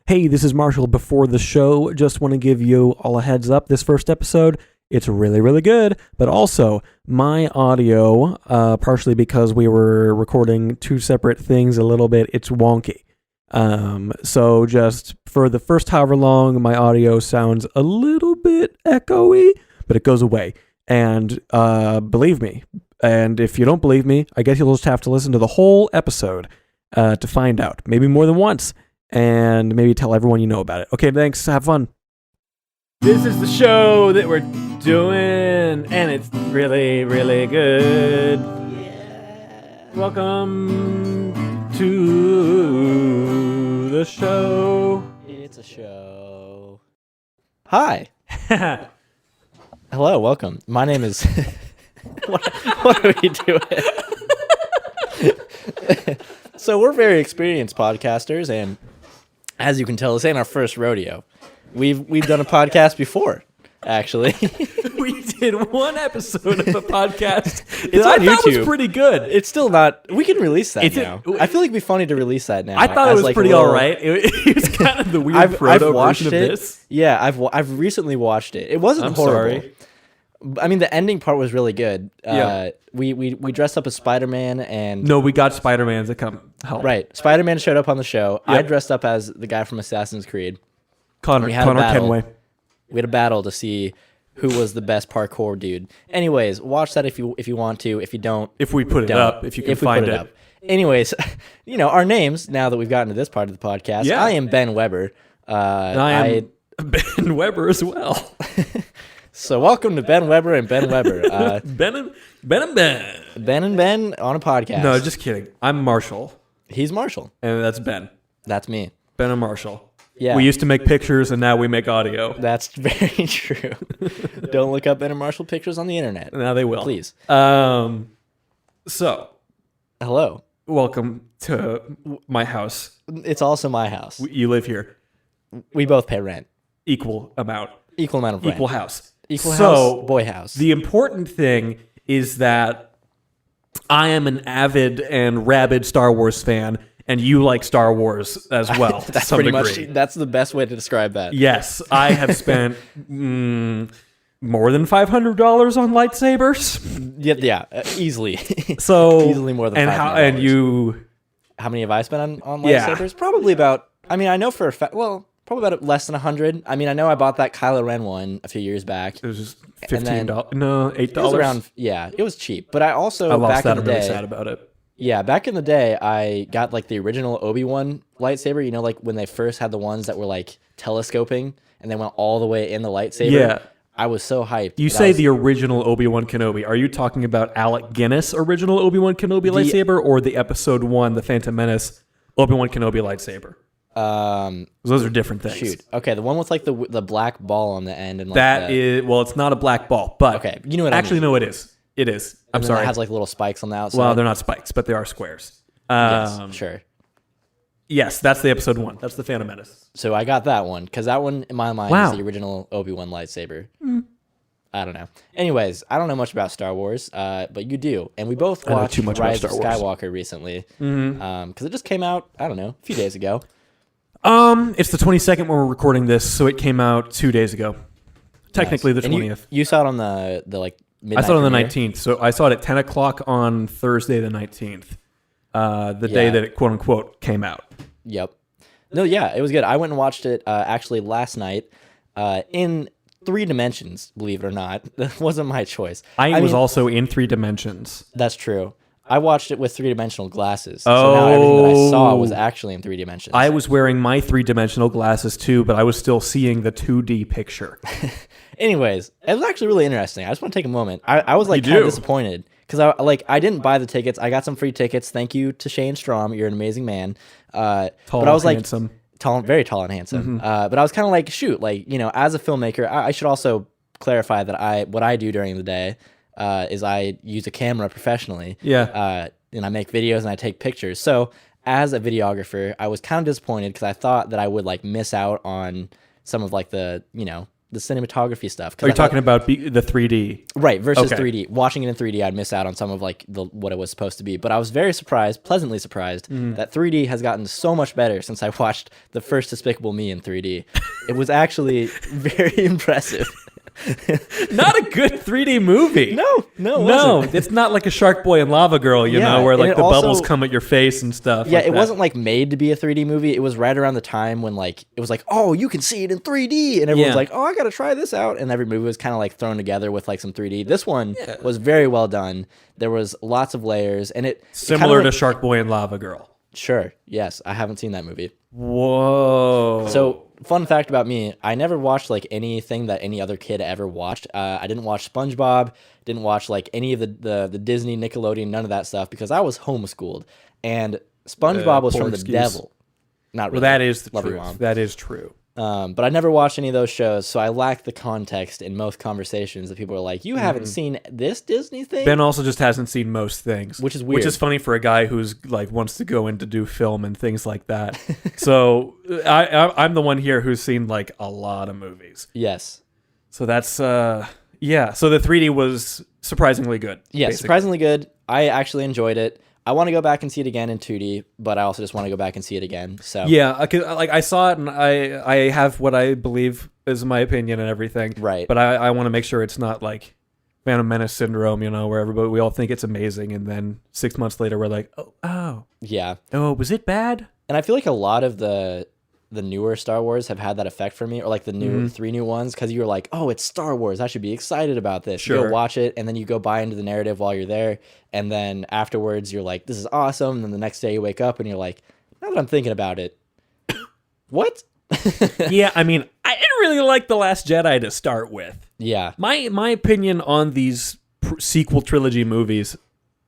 Hey, this is Marshall before the show. Just want to give you all a heads up. This first episode, it's really, really good, but also my audio, partially because we were recording two separate things a little bit, it's wonky. So just for the first however long, my audio sounds a little bit echoey, but it goes away. And believe me, and if you don't believe me, I guess you'll just have to listen to the whole episode to find out. Maybe more than once. And maybe tell everyone you know about it. Okay, thanks. Have fun. This is the show that we're doing, and it's really, really good. Yeah. Welcome to the show. It's a show. Hi. Hello, welcome. My name is... what are we doing? So we're very experienced podcasters, and as you can tell, this ain't our first rodeo. We've done a podcast before, actually. We did one episode of a podcast. It's on YouTube. It was pretty good. It's still not... We can release that now. I feel like it'd be funny to release that now. I thought it was like pretty all right. It was kind of the weird proto version of this. Yeah, I've recently watched it. It wasn't horrible. Sorry. I mean, the ending part was really good. Yeah. We dressed up as Spider-Man and... No, we got Spider-Man to come help. Right. Spider-Man showed up on the show. Yep. I dressed up as the guy from Assassin's Creed. Connor Kenway. We had a battle to see who was the best parkour dude. Anyways, watch that if you want to. If you don't... If we put it up, if you can find it. Anyways, our names, now that we've gotten to this part of the podcast, yeah. I am Ben Weber. And I am Ben Weber as well. So welcome to Ben Weber and Ben Weber. Ben and Ben. Ben and Ben on a podcast. No, just kidding. I'm Marshall. He's Marshall. And that's Ben. That's me. Ben and Marshall. Yeah. We used to make pictures and now we make audio. That's very true. Don't look up Ben and Marshall pictures on the internet. Now they will. Please. So. Hello. Welcome to my house. It's also my house. You live here. We both pay rent. Equal amount. Equal amount of rent. Equal house. Equal house, boy house. The important thing is that I am an avid and rabid Star Wars fan, and you like Star Wars as well. That's pretty much. That's the best way to describe that. Yes, I have spent more than $500 on lightsabers. Yeah, easily. So easily more than $500. And you? How many have I spent on lightsabers? Yeah. Probably about. I mean, I know for a fact. Well. Probably about less than 100. I mean, I know I bought that Kylo Ren one a few years back. It was just $15. No, $8. It was around. Yeah, it was cheap. But I also lost back that. in the day. I'm really sad about it. Yeah, back in the day, I got like the original Obi-Wan lightsaber. You know, like when they first had the ones that were like telescoping and they went all the way in the lightsaber. Yeah. I was so hyped. You say the original Obi-Wan Kenobi. Are you talking about Alec Guinness' original Obi-Wan Kenobi lightsaber or the Episode 1, The Phantom Menace Obi-Wan Kenobi lightsaber? Those are different things. Shoot. Okay, the one with like the black ball on the end and like that is it's not a black ball, but okay, you know what actually I mean. No, it is. It is. I'm sorry. It has like little spikes on the outside. Well, they're not spikes, but they are squares. Yes, sure. Yes, that's the Episode 1. That's the Phantom Menace. So I got that one because that one in my mind is the original Obi-Wan lightsaber. I don't know. Anyways, I don't know much about Star Wars, but you do, and we both watched Rise of Skywalker recently because it just came out. I don't know, a few days ago. It's the 22nd when we're recording this, so it came out 2 days ago. Technically the 20th. You saw it on the like midnight I saw it on the premiere? 19th, so I saw it at 10 o'clock on Thursday the 19th, the day that it quote-unquote came out. Yep. No, yeah, it was good. I went and watched it actually last night in 3 dimensions, believe it or not. That wasn't my choice. I was also in 3 dimensions. That's true. I watched it with 3-dimensional glasses. So now everything that I saw was actually in 3 dimensions. I was wearing my 3-dimensional glasses too, but I was still seeing the 2D picture. Anyways, it was actually really interesting. I just want to take a moment. I was like kind of disappointed because I didn't buy the tickets. I got some free tickets. Thank you to Shane Strom. You're an amazing man. Tall, but I was like, handsome. Very tall and handsome. But I was kind of like, shoot, like, as a filmmaker, I should also clarify that what I do during the day is I use a camera professionally. Yeah. And I make videos and I take pictures. So as a videographer, I was kind of disappointed because I thought that I would like miss out on some of like the, the cinematography stuff. Are you talking about the 3D? Right, versus 3D. Watching it in 3D, I'd miss out on some of like what it was supposed to be. But I was very surprised, pleasantly surprised, that 3D has gotten so much better since I watched the first Despicable Me in 3D. It was actually very impressive. Not a good 3D movie. No, it's not like a Shark Boy and Lava Girl, you know, where like the bubbles come at your face and stuff. Yeah, it wasn't like made to be a 3D movie. It was right around the time when like it was like, oh, you can see it in 3D, and everyone's like, oh, I gotta try this out. And every movie was kind of like thrown together with like some 3D. This one was very well done. There was lots of layers, and it similar to Shark Boy and Lava Girl. Sure. Yes, I haven't seen that movie. Whoa. So, fun fact about me, I never watched like anything that any other kid ever watched. I didn't watch SpongeBob, didn't watch like any of the Disney, Nickelodeon, none of that stuff because I was homeschooled. And SpongeBob was from the devil. Not really. Well, that is the truth. That is true. But I never watched any of those shows, so I lack the context in most conversations that people are like, you haven't seen this Disney thing? Ben also just hasn't seen most things. Which is weird. Which is funny for a guy who's like wants to go in to do film and things like that. So I'm the one here who's seen like a lot of movies. Yes. So that's, So the 3D was surprisingly good. Yeah, basically. Surprisingly good. I actually enjoyed it. I want to go back and see it again in 2D, but I also just want to go back and see it again. So yeah, like I saw it and I have what I believe is my opinion and everything. Right. But I want to make sure it's not like Phantom Menace syndrome, you know, where we all think it's amazing, and then 6 months later we're like, yeah, was it bad? And I feel like a lot of the newer Star Wars have had that effect for me, or like the new 3 new ones, because you're like, oh, it's Star Wars, I should be excited about this. Sure. You go watch it, and then you go buy into the narrative while you're there, and then afterwards you're like, this is awesome, and then the next day you wake up and you're like, now that I'm thinking about it, what? Yeah, I mean, I didn't really like The Last Jedi to start with. Yeah. My opinion on these sequel trilogy movies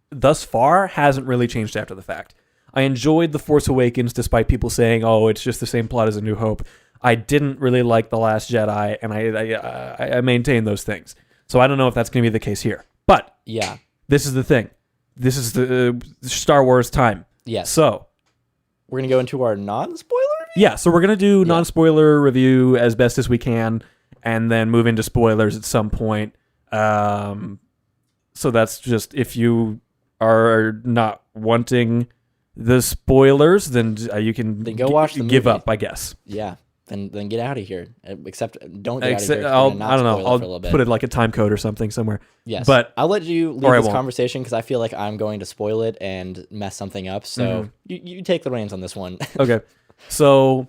thus far hasn't really changed after the fact. I enjoyed The Force Awakens despite people saying, oh, it's just the same plot as A New Hope. I didn't really like The Last Jedi, and I maintain those things. So I don't know if that's going to be the case here. But yeah, this is the thing. This is the Star Wars time. Yes. So we're going to go into our non-spoiler review? Yeah, so we're going to do non-spoiler review as best as we can, and then move into spoilers at some point. So that's just, if you are not wanting the spoilers, then you can go watch the give movie. Up, I guess. Yeah, then get out of here. Except don't get out of here. I don't know. I'll put it like a time code or something somewhere. Yes, but I'll let you lead this conversation because I feel like I'm going to spoil it and mess something up. So you take the reins on this one. Okay, so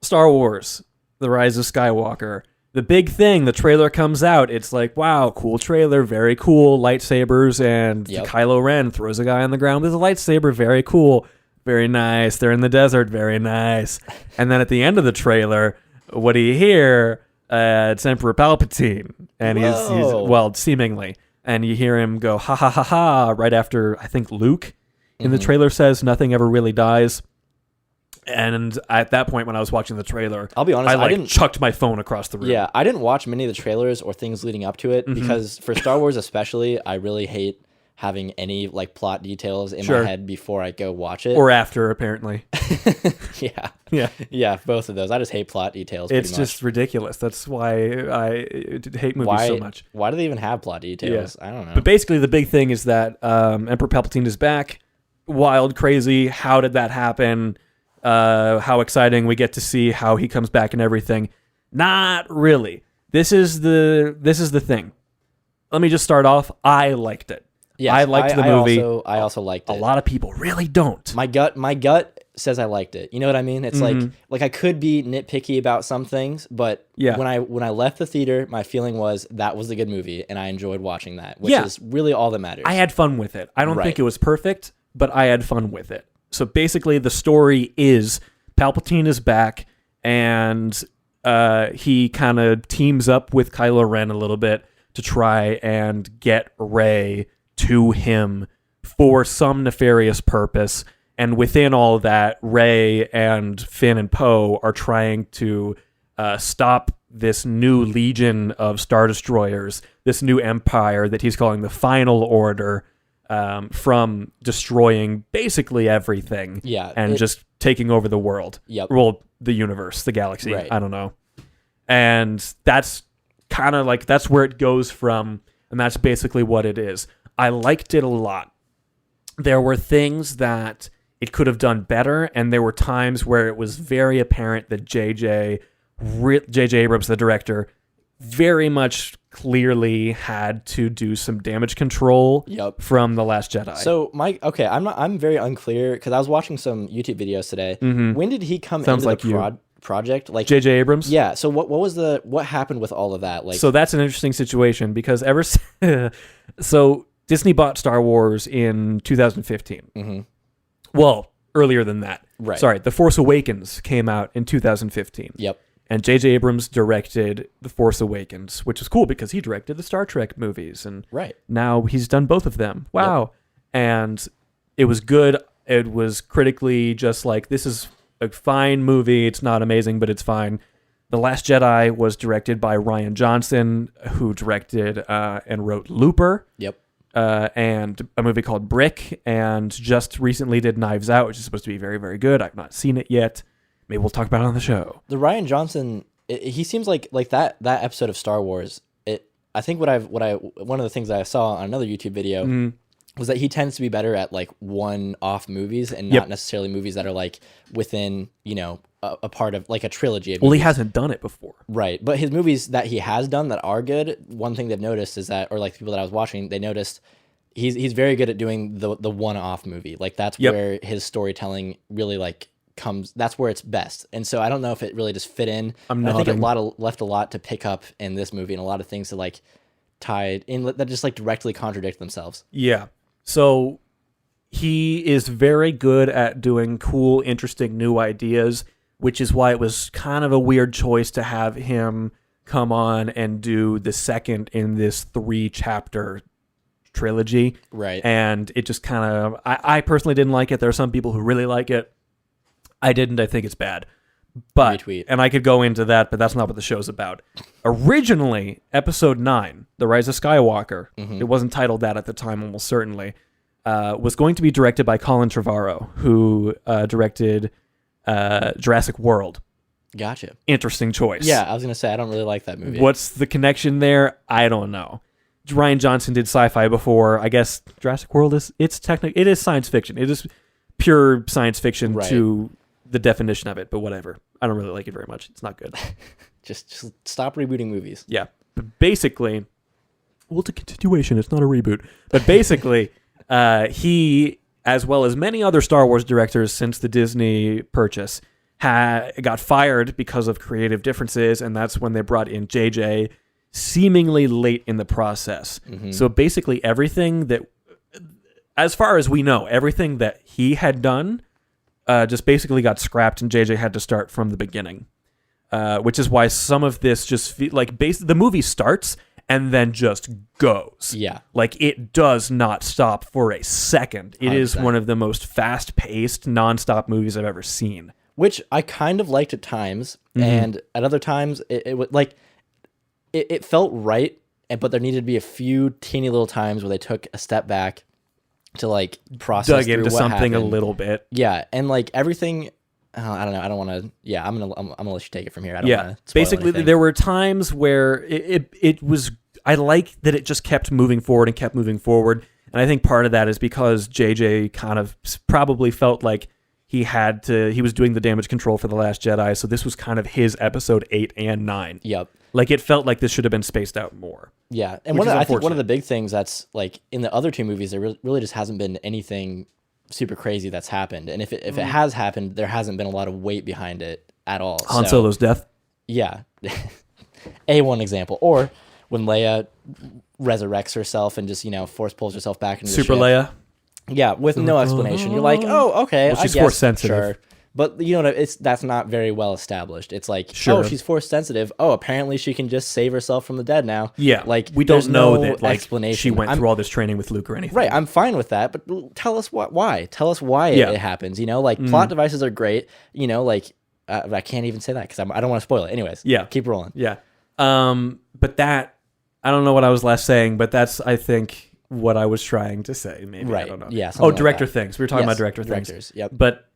Star Wars: The Rise of Skywalker. The big thing, the trailer comes out. It's like, wow, cool trailer, very cool, lightsabers, and Kylo Ren throws a guy on the ground with a lightsaber, very cool, very nice. They're in the desert, very nice. And then at the end of the trailer, what do you hear? It's Emperor Palpatine, and he's well, seemingly, and you hear him go ha ha ha ha right after I think Luke in the trailer says nothing ever really dies. And at that point, when I was watching the trailer, I'll be honest, I chucked my phone across the room. Yeah, I didn't watch many of the trailers or things leading up to it because for Star Wars especially, I really hate having any like plot details in my head before I go watch it. Or after, apparently. Yeah, both of those. I just hate plot details. It's just ridiculous. That's why I hate movies so much. Why do they even have plot details? Yeah. I don't know. But basically, the big thing is that Emperor Palpatine is back. Wild, crazy. How did that happen? How exciting we get to see how he comes back and everything. Not really. This is the thing. Let me just start off. I liked it. Yes, I liked the movie. I also liked it. A lot of people really don't. My gut says I liked it. You know what I mean? It's like I could be nitpicky about some things, but when I left the theater, my feeling was that was a good movie and I enjoyed watching that, which is really all that matters. I had fun with it. I don't think it was perfect, but I had fun with it. So basically the story is Palpatine is back and he kind of teams up with Kylo Ren a little bit to try and get Rey to him for some nefarious purpose. And within all that, Rey and Finn and Poe are trying to stop this new legion of Star Destroyers, this new empire that he's calling the Final Order, from destroying basically everything and just taking over the world. Yep. Well, the universe, the galaxy. Right. I don't know. And that's kind of like, that's where it goes from, and that's basically what it is. I liked it a lot. There were things that it could have done better, and there were times where it was very apparent that J.J. Abrams, the director, very much clearly had to do some damage control from The Last Jedi. So I'm very unclear because I was watching some YouTube videos today. When did he come into the project? Like J.J. Abrams? Yeah. So what happened with all of that? Like, so that's an interesting situation because so Disney bought Star Wars in 2015. Well, earlier than that. Right. Sorry, The Force Awakens came out in 2015. Yep. And J.J. Abrams directed The Force Awakens, which is cool because he directed the Star Trek movies. And now he's done both of them. Wow. Yep. And it was good. It was critically just like, this is a fine movie. It's not amazing, but it's fine. The Last Jedi was directed by Rian Johnson, who directed and wrote Looper. Yep. And a movie called Brick, and just recently did Knives Out, which is supposed to be very, very good. I've not seen it yet. Maybe we'll talk about it on the show. The Rian Johnson, he seems like that episode of Star Wars. I think one of the things I saw on another YouTube video was that he tends to be better at like one-off movies and not necessarily movies that are like within, a part of like a trilogy of movies. Well, he hasn't done it before. Right. But his movies that he has done that are good, one thing they've noticed is that, or like people that I was watching, they noticed he's very good at doing the one-off movie. Like that's where his storytelling really like comes, that's where it's best. And so I don't know if it really just fit in. I think it left a lot to pick up in this movie and a lot of things to like tie in that just like directly contradict themselves. Yeah. So he is very good at doing cool, interesting new ideas, which is why it was kind of a weird choice to have him come on and do the second in this 3-chapter trilogy. Right. And it just kind of, I personally didn't like it. There are some people who really like it. I didn't. I think it's bad. But, retweet. And I could go into that, but that's not what the show's about. Originally, episode 9, The Rise of Skywalker, it wasn't titled that at the time, almost certainly, was going to be directed by Colin Trevorrow, who directed Jurassic World. Gotcha. Interesting choice. Yeah, I was going to say, I don't really like that movie. What's the connection there? I don't know. Rian Johnson did sci-fi before. I guess Jurassic World it is science fiction. It is pure science fiction to the definition of it, but whatever. I don't really like it very much. It's not good. just stop rebooting movies. Yeah. But basically, well, it's a continuation. It's not a reboot. But basically, he, as well as many other Star Wars directors since the Disney purchase, got fired because of creative differences, and that's when they brought in JJ seemingly late in the process. So basically everything that, as far as we know, everything that he had done just basically got scrapped, and JJ had to start from the beginning, which is why some of this just the movie starts and then just goes. Yeah. Like, it does not stop for a second. It 100%. Is one of the most fast-paced, non-stop movies I've ever seen. Which I kind of liked at times, and at other times, it felt right, but there needed to be a few teeny little times where they took a step back to, like, process dug into what something happened. A little bit. Yeah, and, like, everything... I don't know. I don't want to. Yeah, I'm gonna let you take it from here. I don't want to. Basically, anything. There were times where it was. I like that it just kept moving forward and kept moving forward, and I think part of that is because JJ kind of probably felt like he was doing the damage control for The Last Jedi, so this was kind of his episode 8 and 9. Yep. Like, it felt like this should have been spaced out more. Yeah, and I think one of the big things that's like in the other two movies, there really just hasn't been anything super crazy that's happened, and if it has happened, there hasn't been a lot of weight behind it at all. Han Solo's death. Yeah, one example, or when Leia resurrects herself and just force pulls herself back into Super the ship. Leia. Yeah, with no explanation. You're like, oh, okay, well, she's I guess, force sensitive. Sure. But that's not very well established. It's like, sure. Oh, she's force sensitive. Oh, apparently she can just save herself from the dead now. Yeah, like we don't know no that like explanation. She went through all this training with Luke or anything. Right, I'm fine with that, but tell us why. Tell us why it happens. Plot devices are great. I can't even say that because I don't want to spoil it. Anyways, keep rolling. Yeah, but that I don't know what I was last saying, but that's I think what I was trying to say. Maybe I don't know. Yeah. Director like things. We were talking about directors. Yep. But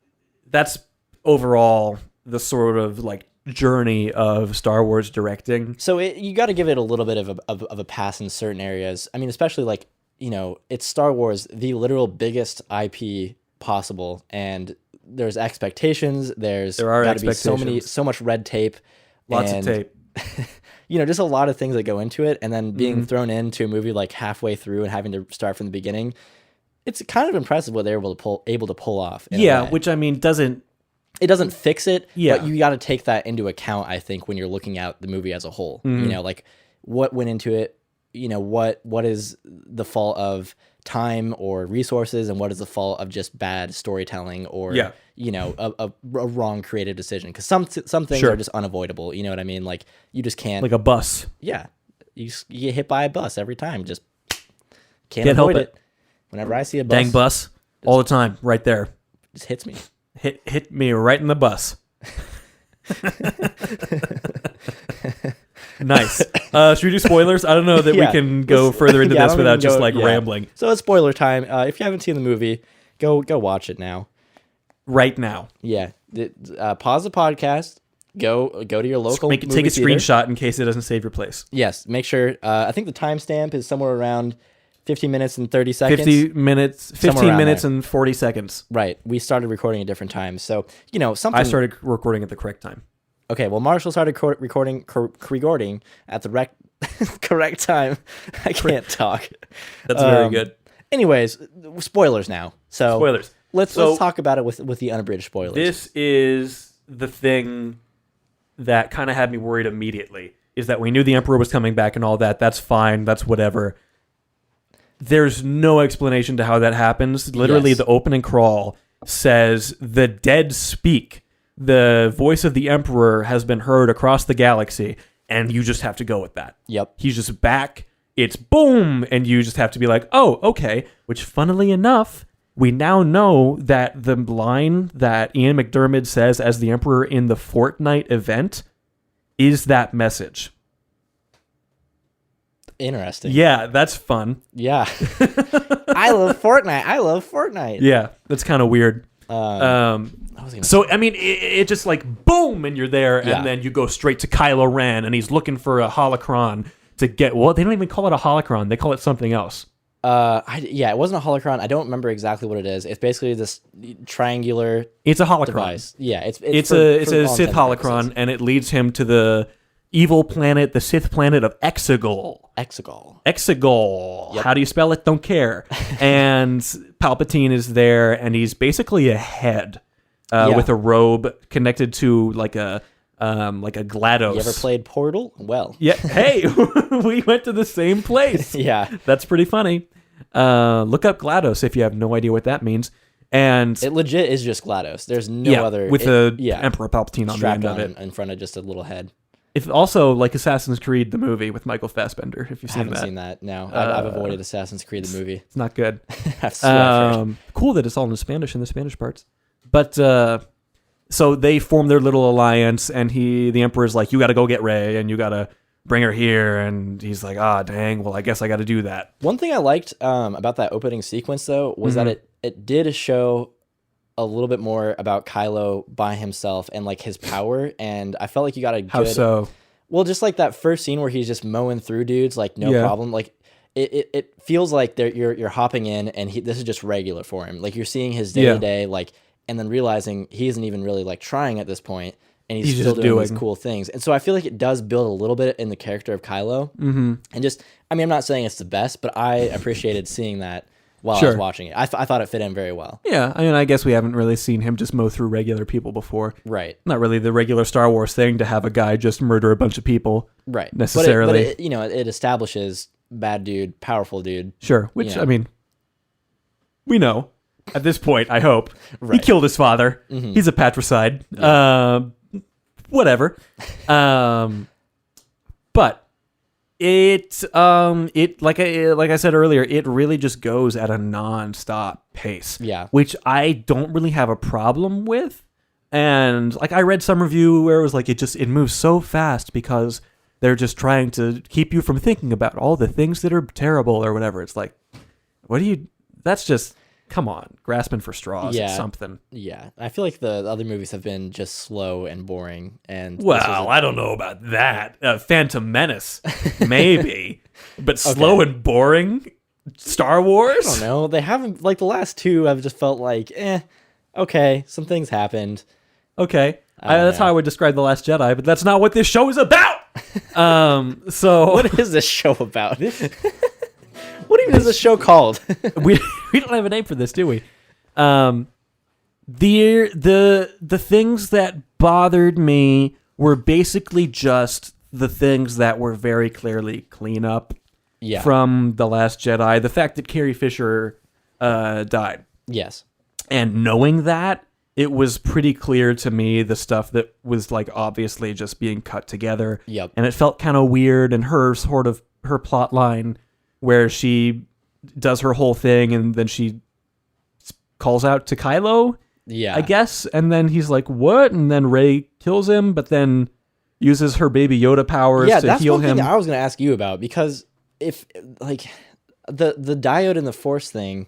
that's overall the sort of like journey of Star Wars directing. So you got to give it a little bit of a pass in certain areas. I mean, especially like, it's Star Wars, the literal biggest IP possible, and there's expectations. There are got to be so much red tape, lots of tape. Just a lot of things that go into it, and then being thrown into a movie like halfway through and having to start from the beginning. It's kind of impressive what they're able to pull off. Which I mean doesn't fix it. Yeah, but you got to take that into account. I think when you're looking at the movie as a whole, like what went into it. What is the fault of time or resources, and what is the fault of just bad storytelling or a wrong creative decision? Because some things are just unavoidable. You know what I mean? Like you just can't. Like a bus. Yeah, you get hit by a bus every time. Just can't avoid it. Whenever I see a bus, dang bus, all the time, right there. Just hits me. Hit me right in the bus. Nice. Should we do spoilers? I don't know that we can go further into this without just rambling. So it's spoiler time. If you haven't seen the movie, go watch it now. Right now. Yeah. Pause the podcast. Go to your local movie take a theater. screenshot in case it doesn't save your place. Yes. Make sure. I think the timestamp is somewhere around 15 minutes and 30 seconds. 15 minutes and 40 seconds. Right. We started recording at different times. So, something. I started recording at the correct time. Okay, well, Marshall started recording at the correct time. I can't talk. That's very good. Anyways, spoilers now. So spoilers. Let's talk about it with the unabridged spoilers. This is the thing that kind of had me worried immediately, is that we knew the Emperor was coming back and all that. That's fine. That's whatever. There's no explanation to how that happens. Literally, the opening crawl says, "The dead speak. The voice of the Emperor has been heard across the galaxy," and you just have to go with that. Yep. He's just back. It's boom, and you just have to be like, oh, okay. Which, funnily enough, we now know that the line that Ian McDiarmid says as the Emperor in the Fortnite event is that message. Interesting. Yeah, that's fun. Yeah. I love Fortnite. Yeah, that's kind of weird. So, I mean, it just like, boom, and you're there, and then you go straight to Kylo Ren, and he's looking for a holocron to get, well, they don't even call it a holocron. They call it something else. It wasn't a holocron. I don't remember exactly what it is. It's basically this triangular It's a holocron. device. Yeah, it's a Sith holocron, and it leads him to the evil planet, the Sith planet of Exegol. Yep. How do you spell it? Don't care. And Palpatine is there, and he's basically a head with a robe connected to like a GLaDOS. You ever played Portal? Well. Yeah. Hey, we went to the same place. Yeah. That's pretty funny. Look up GLaDOS if you have no idea what that means. And it legit is just GLaDOS. There's no other. With Emperor Palpatine on the end of it. In front of just a little head. If also like Assassin's Creed the movie with Michael Fassbender, if you've seen that. I haven't seen that. No, I've avoided Assassin's Creed the movie. It's not good. I've cool that it's all in Spanish in the Spanish parts. But so they form their little alliance, and the Emperor's like, "You got to go get Rey, and you got to bring her here." And he's like, "Ah, dang. Well, I guess I got to do that." One thing I liked about that opening sequence though was that it did show a little bit more about Kylo by himself and like his power, and I felt like you got a good. How so? Well, just like that first scene where he's just mowing through dudes, like no problem. Like it feels like you're hopping in, and this is just regular for him. Like you're seeing his day to day, like, and then realizing he isn't even really like trying at this point, and he's still doing these cool things. And so I feel like it does build a little bit in the character of Kylo, and just, I mean, I'm not saying it's the best, but I appreciated seeing that. While I was watching it, I thought it fit in very well. Yeah, I mean, I guess we haven't really seen him just mow through regular people before. Right. Not really the regular Star Wars thing to have a guy just murder a bunch of people. Right. Necessarily. But it establishes bad dude, powerful dude. Sure. Which, I mean, we know at this point, I hope. Right. He killed his father. Mm-hmm. He's a patricide. Yeah. Whatever. But it like I said earlier, it really just goes at a non-stop pace. Yeah. Which I don't really have a problem with. And like I read some review where it was like it moves so fast because they're just trying to keep you from thinking about all the things that are terrible or whatever. It's like, that's just come on, grasping for straws. Yeah. It's something. Yeah, I feel like the other movies have been just slow and boring. And well, I don't know about that. Phantom Menace, maybe, but slow and boring. Star Wars. I don't know. They haven't like the last two. I've just felt like, okay, some things happened. Okay, that's how I would describe The Last Jedi, but that's not what this show is about. So what is this show about? What even is this show called? we don't have a name for this, do we? The things that bothered me were basically just the things that were very clearly cleanup from The Last Jedi. The fact that Carrie Fisher died. Yes. And knowing that, it was pretty clear to me the stuff that was like obviously just being cut together. Yep. And it felt kind of weird, and her plot line where she does her whole thing and then she calls out to Kylo, I guess, and then he's like, what? And then Rey kills him, but then uses her Baby Yoda powers to heal him. Yeah, that's one thing I was going to ask you about, because if, like, the diode and the Force thing,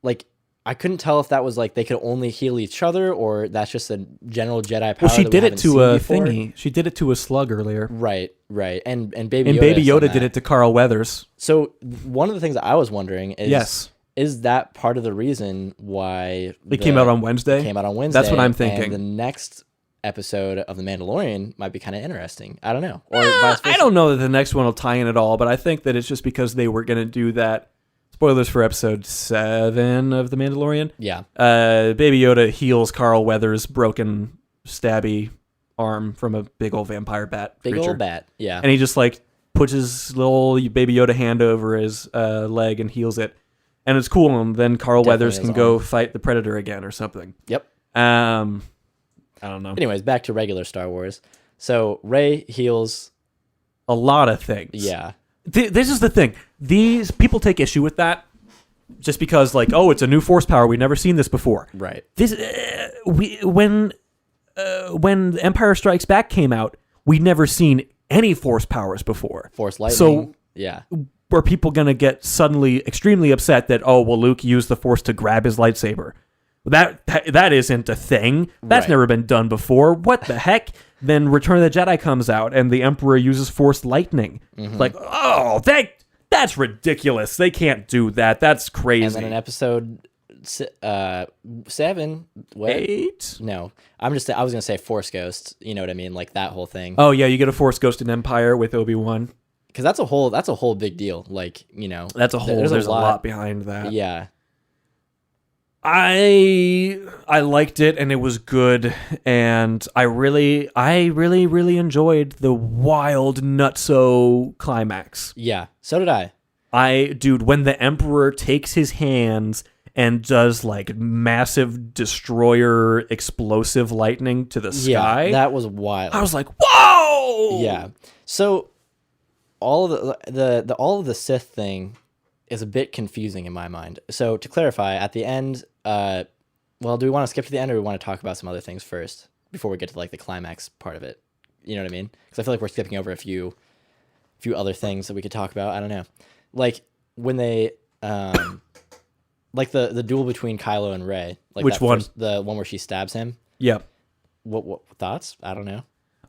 like, I couldn't tell if that was like they could only heal each other, or that's just a general Jedi power. Well, she did it to a thingy. She did it to a slug earlier. Right. And Baby Yoda did it to Carl Weathers. So one of the things that I was wondering is that part of the reason why it came out on Wednesday? Came out on Wednesday. That's what I'm thinking. And the next episode of The Mandalorian might be kind of interesting. I don't know. Or vice versa. I don't know that the next one will tie in at all, but I think that it's just because they were going to do that. Spoilers for episode 7 of The Mandalorian. Yeah. Baby Yoda heals Carl Weathers' broken, stabby arm from a big old vampire bat creature. Big old bat, yeah. And he just like puts his little Baby Yoda hand over his leg and heals it. And it's cool. And then Carl Weathers can go fight the Predator again or something. Yep. I don't know. Anyways, back to regular Star Wars. So Rey heals a lot of things. Yeah. This is the thing. These people take issue with that just because, like, oh, it's a new Force power. We've never seen this before. Right. This when Empire Strikes Back came out, we'd never seen any Force powers before. Force lightning. So, yeah. Were people going to get suddenly extremely upset that, oh, well, Luke used the Force to grab his lightsaber? That isn't a thing. That's never been done before. What the heck? Then Return of the Jedi comes out, and the Emperor uses Force lightning. Mm-hmm. Like, oh, that's ridiculous. They can't do that. That's crazy. And then in episode 7, what? 8? No, I was gonna say Force Ghost. You know what I mean? Like that whole thing. Oh yeah, you get a Force Ghost in Empire with Obi-Wan. Because that's a whole big deal. Like, you know, that's a whole. There's a lot behind that. Yeah. I liked it, and it was good, and I really enjoyed the wild nutso climax. Yeah, so did I. Dude, when the Emperor takes his hands and does like massive destroyer explosive lightning to the sky, that was wild. I was like, whoa! Yeah. So all of the Sith thing is a bit confusing in my mind. So to clarify, at the end, do we want to skip to the end, or do we want to talk about some other things first before we get to like the climax part of it? You know what I mean? Because I feel like we're skipping over a few other things that we could talk about. I don't know, like when they like the duel between Kylo and Rey. Like which one? The one where she stabs him. Yep. What thoughts? I don't know.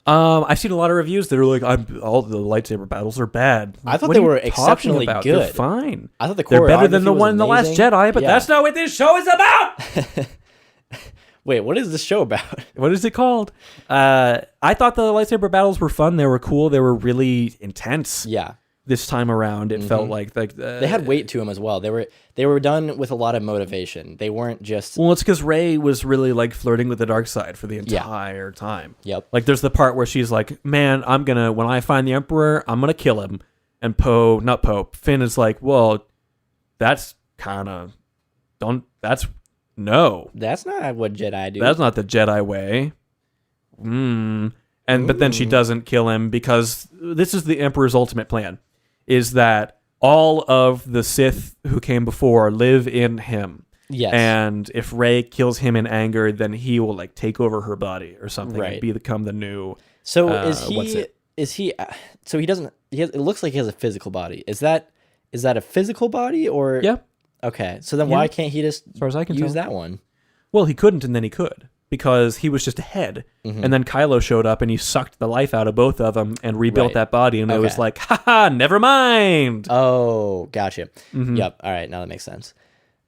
I've seen a lot of reviews that are like, all the lightsaber battles are bad. I thought they were exceptionally good. They're fine. I thought they're better than the one in The Last Jedi, but that's not what this show is about. Wait, what is this show about? What is it called? I thought the lightsaber battles were fun. They were cool. They were really intense. Yeah. This time around, it felt like they had weight to them as well. They were done with a lot of motivation. They weren't just... Well, it's because Rey was really like flirting with the dark side for the entire time. Yep. Like there's the part where she's like, man, when I find the Emperor, I'm going to kill him. And Finn is like, well, that's kind of... No. That's not what Jedi do. That's not the Jedi way. But then she doesn't kill him because this is the Emperor's ultimate plan. Is that all of the Sith who came before live in him. Yes. And if Rey kills him in anger, then he will like take over her body or something and become the new... So it looks like he has a physical body. Is that a physical body or... Yeah. Okay, so then why can't he just as far as I can use tell. that one? Well, he couldn't, and then he could, because he was just ahead. And then Kylo showed up, and he sucked the life out of both of them and rebuilt that body, and it was like, haha, never mind. Oh, gotcha. Yep, all right, now that makes sense.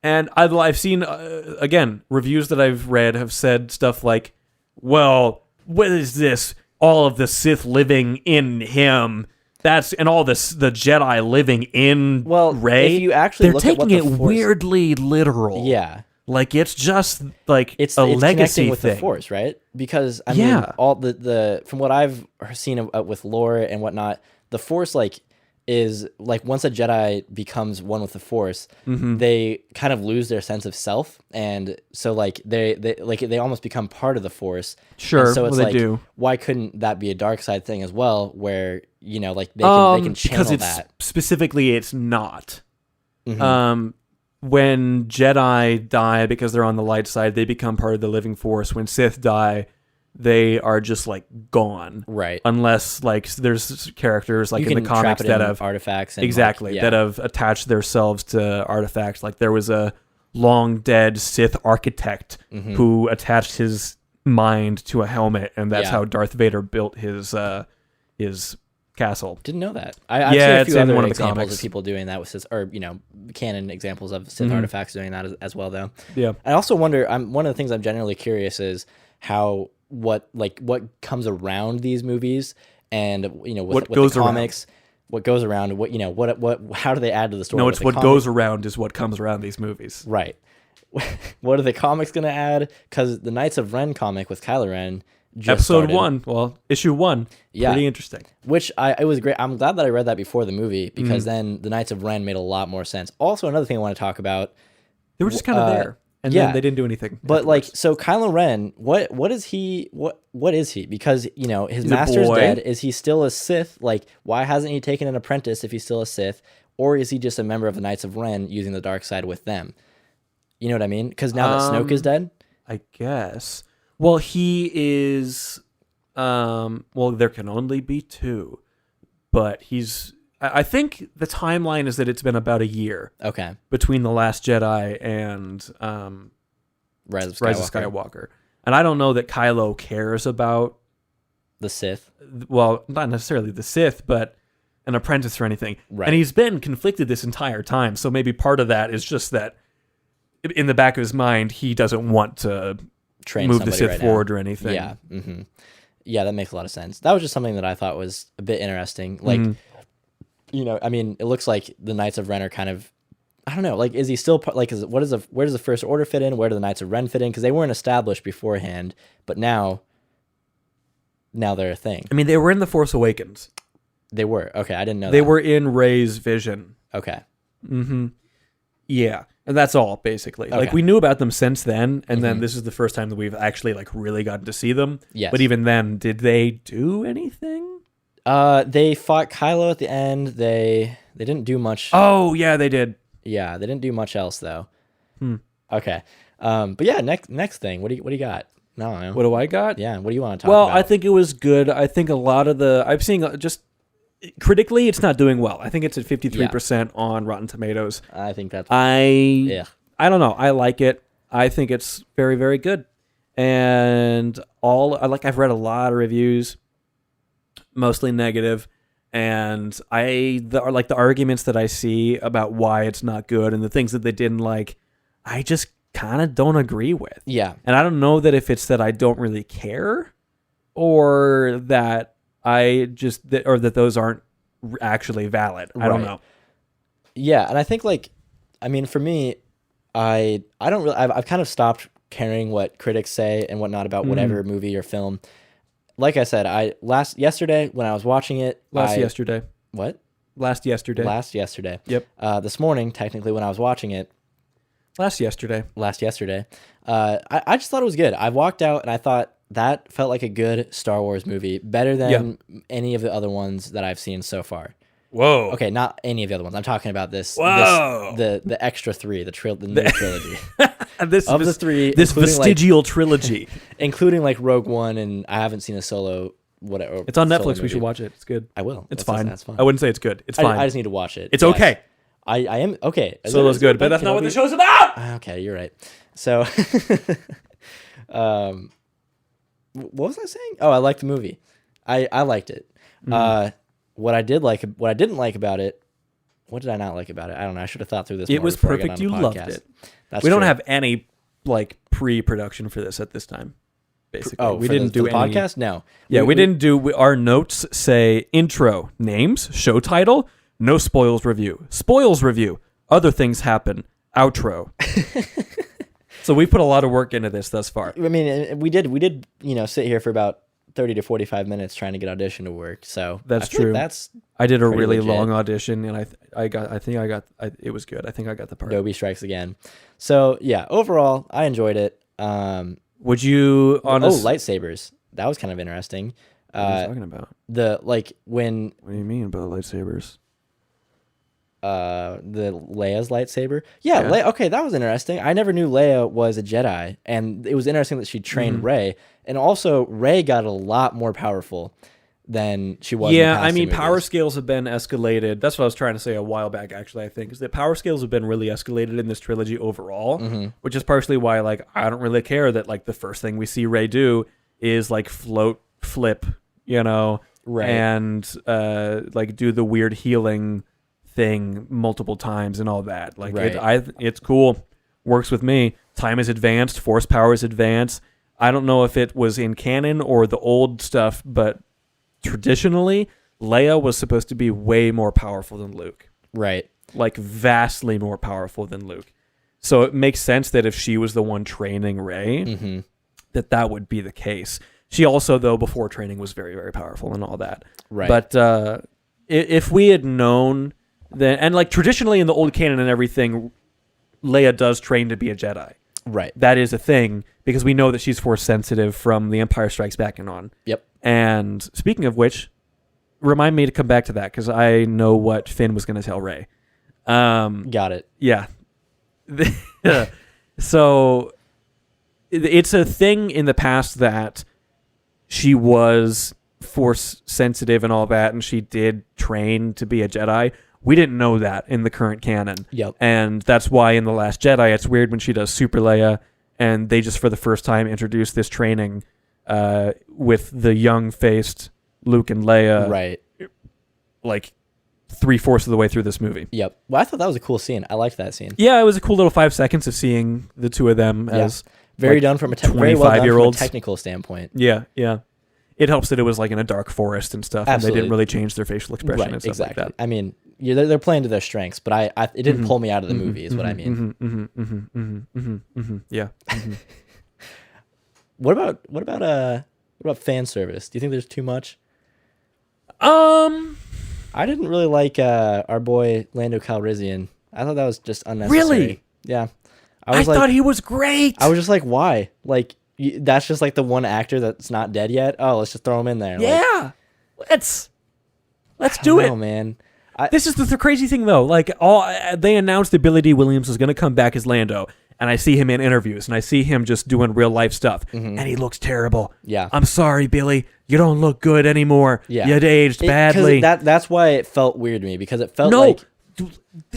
And I've seen, again, reviews that I've read have said stuff like, well, what is this? All of the Sith living in him. And all this, the Jedi living in Rey. If you actually they're taking it weirdly literal. Yeah. Like it's just like it's a legacy with thing. The Force, right? Because I mean, all the from what I've seen with lore and whatnot, the Force is like once a Jedi becomes one with the Force, they kind of lose their sense of self, and so they almost become part of the Force. Sure, and so it's they do. Why couldn't that be a dark side thing as well, where they can channel because that? Specifically, it's not. When Jedi die because they're on the light side, they become part of the living Force. When Sith die, they are just gone, right? Unless there's characters in the comics that have artifacts, and that have attached themselves to artifacts. Like there was a long dead Sith architect who attached his mind to a helmet, and that's how Darth Vader built his castle. Didn't know that. I've seen a few other one of the examples comics of people doing that with Sith, or canon examples of Sith artifacts doing that as well, though. Yeah. I also wonder. One of the things I'm generally curious is how what comes around these movies, and with the comics, what goes around, how do they add to the story? No, it's what goes around is what comes around these movies. Right. What are the comics going to add? Because the Knights of Ren comic with Kylo Ren. Episode 1, issue 1, pretty interesting. Which it was great. I'm glad that I read that before the movie, because then the Knights of Ren made a lot more sense. Also, another thing I want to talk about. They were just kind of there, and then they didn't do anything. But so Kylo Ren, what is he? What is he? Because his master's dead. Is he still a Sith? Why hasn't he taken an apprentice if he's still a Sith? Or is he just a member of the Knights of Ren using the dark side with them? You know what I mean? Because now that Snoke is dead, I guess. Well, he is. There can only be two, but he's. I think the timeline is that it's been about a year. Okay. Between The Last Jedi and Rise of Skywalker, and I don't know that Kylo cares about the Sith. Well, not necessarily the Sith, but an apprentice or anything. Right. And he's been conflicted this entire time, so maybe part of that is just that in the back of his mind he doesn't want to move the Sith forward or anything. Yeah. Mm-hmm. Yeah, that makes a lot of sense. That was just something that I thought was a bit interesting. It looks like the Knights of Ren are kind of, I don't know, is he still where does the First Order fit in? Where do the Knights of Ren fit in? Because they weren't established beforehand, but now they're a thing. I mean, they were in The Force Awakens. They were. Okay, I didn't know they that. were in Rey's vision. Okay. Mm-hmm. Yeah. And that's all, basically. Okay. We knew about them since then, and then this is the first time that we've actually really gotten to see them. Yes. But even then, did they do anything? They fought Kylo at the end. They didn't do much. Oh yeah, they did. Yeah, they didn't do much else though. Okay. But yeah, next thing. What do you got? I don't know. What do I got? Yeah. What do you want to talk about? Well, I think it was good. I think a lot of I'm seeing just critically, it's not doing well. I think it's at 53% on Rotten Tomatoes. I think that's. I don't know. I like it. I think it's very, very good. And I've read a lot of reviews, mostly negative, and the arguments that I see about why it's not good and the things that they didn't like, I just kind of don't agree with. Yeah. And I don't know that if it's that I don't really care, or that that those aren't actually valid. I don't know. Yeah, and I think for me, I don't really. I've kind of stopped caring what critics say and whatnot about whatever movie or film. Like I said, yesterday when I was watching it. Yesterday. What? Last yesterday. Yep. This morning, technically, when I was watching it. Last yesterday. I just thought it was good. I walked out and I thought that felt like a good Star Wars movie, better than any of the other ones that I've seen so far. Whoa. Okay, not any of the other ones. I'm talking about this. Whoa. The extra three, the new trilogy. The three, this vestigial trilogy, including Rogue One, and I haven't seen a Solo. Whatever. It's on Netflix. We should watch it. It's good. I will. It's fine. That's fine. I wouldn't say it's good. It's fine. I just need to watch it. It's okay. I am okay. Solo's good, but that's not what the show's about. Okay, you're right. So, what was I saying? Oh, I liked the movie. I liked it. What I didn't like about it. What did I not like about it? I don't know. I should have thought through this. It was perfect. You loved it. We don't have any like pre-production for this at this time. Basically, we didn't do any podcast. No. Yeah, we didn't do. Our notes say intro, names, show title, no spoils review, spoils review, other things happen, outro. So we put a lot of work into this thus far. I mean, we did, sit here for about 30 to 45 minutes trying to get audition to work. So that's true. I did a really long audition, and it was good. I think I got the part. Adobe strikes again. So yeah, overall, I enjoyed it. Would you lightsabers? That was kind of interesting. What are you talking about? What do you mean about lightsabers? The Leia's lightsaber. Yeah. Okay, that was interesting. I never knew Leia was a Jedi, and it was interesting that she trained Rey, and also Rey got a lot more powerful than she was. Yeah, in the past movies. Power scales have been escalated. That's what I was trying to say a while back. Actually, I think is that power scales have been really escalated in this trilogy overall, which is partially why I don't really care that the first thing we see Rey do is float, flip, right, and do the weird healing thing multiple times and all that. It's cool, works with me. Time is advanced, force power is advanced. I don't know if it was in canon or the old stuff, but traditionally Leia was supposed to be way more powerful than Luke, right? Vastly more powerful than Luke. So it makes sense that if she was the one training Rey, that would be the case. She also, though, before training was very, very powerful and all that, right? But if we had known then, and traditionally in the old canon and everything, Leia does train to be a Jedi. Right. That is a thing because we know that she's force sensitive from The Empire Strikes Back and on. Yep. And speaking of which, remind me to come back to that because I know what Finn was going to tell Rey. Got it. Yeah. So it's a thing in the past that she was force sensitive and all that, and she did train to be a Jedi. We didn't know that in the current canon. Yep. And that's why in The Last Jedi, it's weird when she does Super Leia, and they just for the first time introduce this training with the young-faced Luke and Leia. Right. 3/4 of the way through this movie. Yep. Well, I thought that was a cool scene. I liked that scene. Yeah, it was a cool little 5 seconds of seeing the two of them as very done from a very well done from a technical standpoint. Yeah, yeah. It helps that it was in a dark forest and stuff, Absolutely. And they didn't really change their facial expression and stuff exactly. like that. I mean, they're playing to their strengths, but it didn't pull me out of the movie, is what I mean. Yeah. What about fan service? Do you think there's too much? I didn't really like our boy Lando Calrissian. I thought that was just unnecessary. Really? Yeah. I thought he was great. I was just like, why? That's just the one actor that's not dead yet. Oh, let's just throw him in there. Yeah. Let's do it. Oh man. This is the crazy thing though. They announced that Billy D. Williams was going to come back as Lando, and I see him in interviews, and I see him just doing real life stuff, and he looks terrible. Yeah. I'm sorry, Billy. You don't look good anymore. Yeah. You aged badly. That's why it felt weird to me, because it felt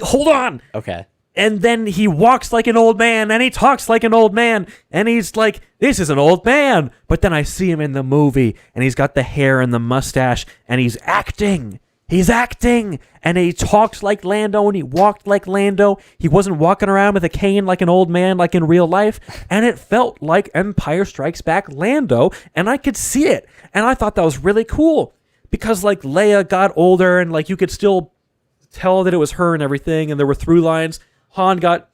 hold on. Okay. And then he walks like an old man, and he talks like an old man, and he's like, this is an old man. But then I see him in the movie, and he's got the hair and the mustache, and he's acting. He's acting, and he talks like Lando, and he walked like Lando. He wasn't walking around with a cane like an old man like in real life, and it felt like Empire Strikes Back Lando, and I could see it. And I thought that was really cool, because Leia got older, and you could still tell that it was her and everything, and there were through lines. Han got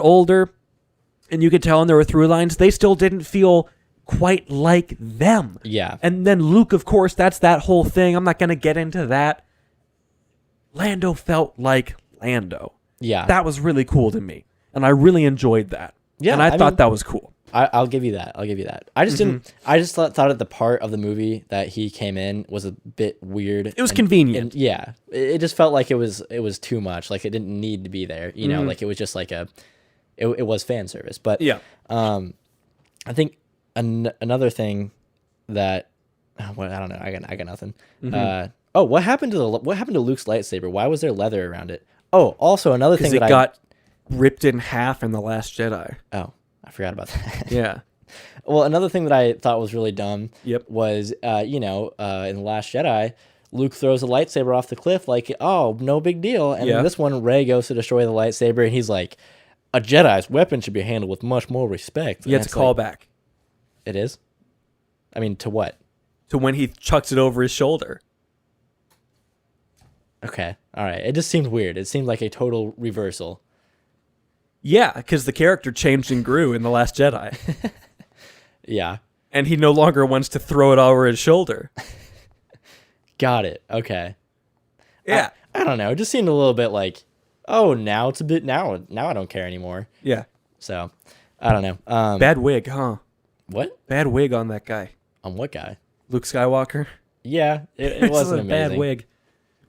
older, and you could tell, and there were through lines. They still didn't feel quite like them. Yeah. And then Luke, of course, that's that whole thing. I'm not going to get into that. Lando felt like Lando. Yeah. That was really cool to me, and I really enjoyed that. Yeah. And I thought that was cool. I'll give you that. I just didn't. I just thought that the part of the movie that he came in was a bit weird. It was convenient. Yeah, it just felt like it was too much. It didn't need to be there. You know, it was just it was fan service. But yeah, I think another thing that I don't know. I got nothing. Oh, what happened to Luke's lightsaber? Why was there leather around it? Oh, also another thing that it got ripped in half in The Last Jedi. Oh, I forgot about that. Yeah. Well, another thing that I thought was really dumb Yep. was, in The Last Jedi, Luke throws a lightsaber off the cliff like, oh, no big deal. And in this one, Rey goes to destroy the lightsaber, and he's like, a Jedi's weapon should be handled with much more respect. Yeah, it's a callback. Like, it is? I mean, to what? To when he chucks it over his shoulder. Okay. All right. It just seemed weird. It seemed like a total reversal. Yeah, because the character changed and grew in The Last Jedi. Yeah. And he no longer wants to throw it over his shoulder. Got it. Okay. Yeah. I don't know. It just seemed a little bit like, oh, now it's a bit, now I don't care anymore. Yeah. So, I don't know. Bad wig, huh? What? Bad wig on that guy. On what guy? Luke Skywalker. Yeah, it wasn't amazing. Bad wig.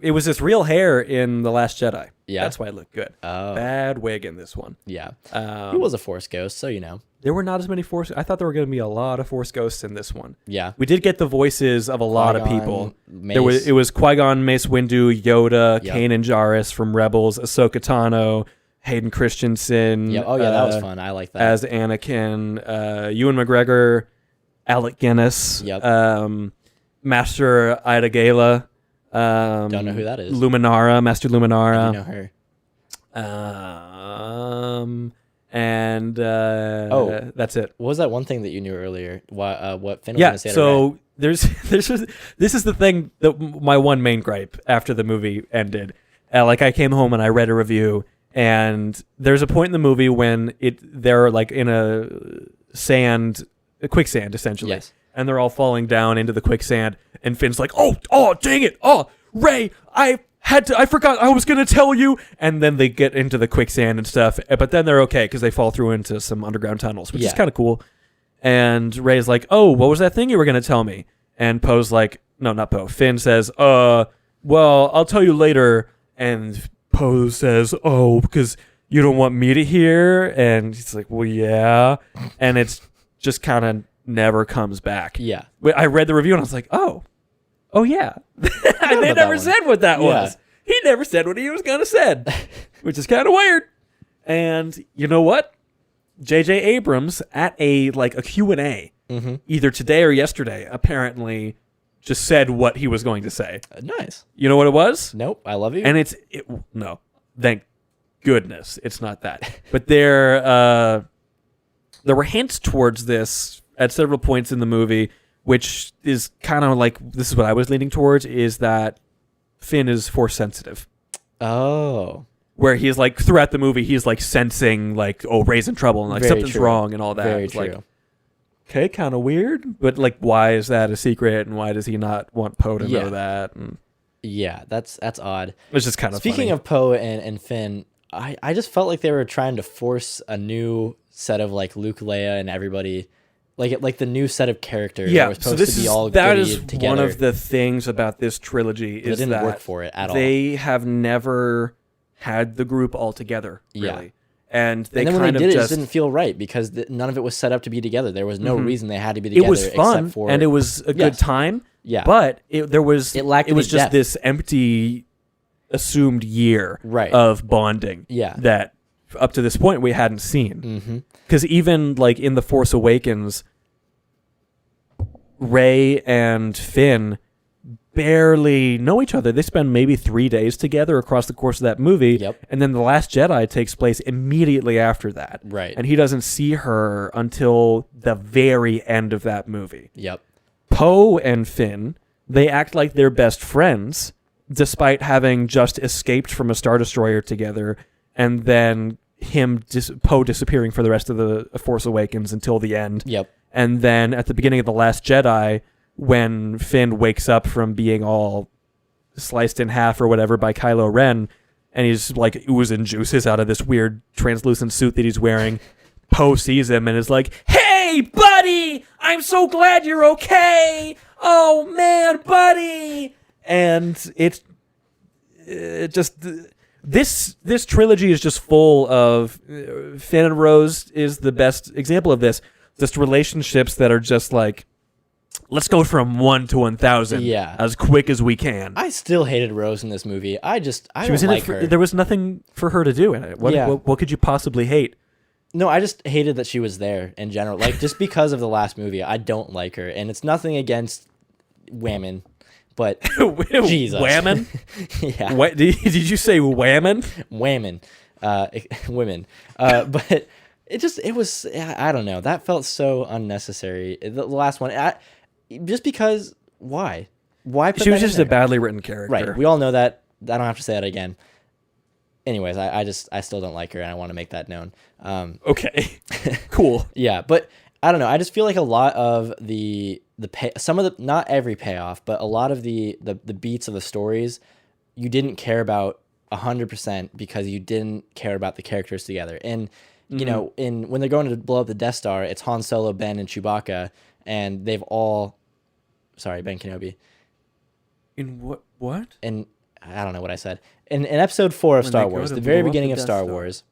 It was his real hair in The Last Jedi. Yeah. That's why it looked good. Oh. Bad wig in this one. Yeah. He was a Force ghost, so you know. There were not as many Force... I thought there were going to be a lot of Force ghosts in this one. Yeah. We did get the voices of a lot of people. Mace. It was Qui-Gon, Mace Windu, Yoda, Kanan Jarrus from Rebels, Ahsoka Tano, Hayden Christensen. Yeah. Oh, yeah, that was fun. I like that. As Anakin, Ewan McGregor, Alec Guinness, Master Ida Gala. Don't know who that is. Luminara, Master Luminara. I know her. That's it. What was that one thing that you knew earlier? What Finn was going to say? So this is the thing that my one main gripe after the movie ended. Like I came home and I read a review, and there's a point in the movie when they're like in a quicksand essentially. Yes. And they're all falling down into the quicksand, and Finn's like, oh, dang it. Oh, Rey, I forgot I was going to tell you. And then they get into the quicksand and stuff, but then they're okay because they fall through into some underground tunnels, which is kind of cool. And Rey's like, oh, what was that thing you were going to tell me? And Poe's like, no, not Poe. Finn says, well, I'll tell you later. And Poe says, oh, because you don't want me to hear? And he's like, well, yeah. And it's just kind of never comes back. Yeah. I read the review and I was like, oh yeah. And they never said what that was. He never said what he was going to said, which is kind of weird. And you know what? J.J. Abrams at a Q&A, either today or yesterday, apparently just said what he was going to say. Nice. You know what it was? Nope. I love you. And no, thank goodness it's not that. But there were hints towards this at several points in the movie, which is kind of like, this is what I was leaning towards, is that Finn is Force sensitive. Oh. Where he's like, throughout the movie, he's like sensing like, oh, Rey's in trouble and like something's wrong and all that. Very it's true. Like, okay, kind of weird, but like, why is that a secret and why does he not want Poe to know that? And yeah, that's odd. It's just kind of Speaking of Poe and Finn, I just felt like they were trying to force a new set of like Luke, Leia, and everybody. Like the new set of characters that was supposed to be all that is together. One of the things about this trilogy is it didn't that work for it at all. They have never had the group all together, really. Yeah. And then when they did it just didn't feel right because none of it was set up to be together. There was no reason they had to be together. It was fun except for, and it was a good time. Yeah. But it was just depth. this empty assumed year of bonding. Yeah. That up to this point we hadn't seen. Because even like in The Force Awakens, Rey and Finn barely know each other. They spend maybe 3 days together across the course of that movie. Yep. And then The Last Jedi takes place immediately after that. Right. And he doesn't see her until the very end of that movie. Yep. Poe and Finn, they act like they're best friends, despite having just escaped from a Star Destroyer together, and then Poe disappearing for the rest of the Force Awakens until the end. Yep. And then at the beginning of The Last Jedi, when Finn wakes up from being all sliced in half or whatever by Kylo Ren, and he's like oozing juices out of this weird translucent suit that he's wearing, Poe sees him and is like, "Hey, buddy! I'm so glad you're okay! Oh, man, buddy!" And this trilogy is just full of... Finn and Rose is the best example of this. Just relationships that are just like let's go from 1 to 1,000 as quick as we can. I still hated Rose in this movie. I don't like her. There was nothing for her to do in it. What could you possibly hate? No, I just hated that she was there in general. Like, just because of the last movie, I don't like her. And it's nothing against women, but Jesus. Women? Yeah. Did you say women? Women. Women. But it was, I don't know. That felt so unnecessary. The last one, just because, why? Why put She was that just a badly written character. Right. We all know that. I don't have to say that again. Anyways, I still don't like her, and I want to make that known. Okay. Cool. Yeah, but I don't know. I just feel like a lot of not every payoff, but a lot of the beats of the stories, you didn't care about 100% because you didn't care about the characters together. And you know, when they're going to blow up the Death Star, it's Han Solo, Ben, and Chewbacca, and they've all, Ben Kenobi. In what? And I don't know what I said. In episode 4 of Star Wars, the very beginning of Star Wars,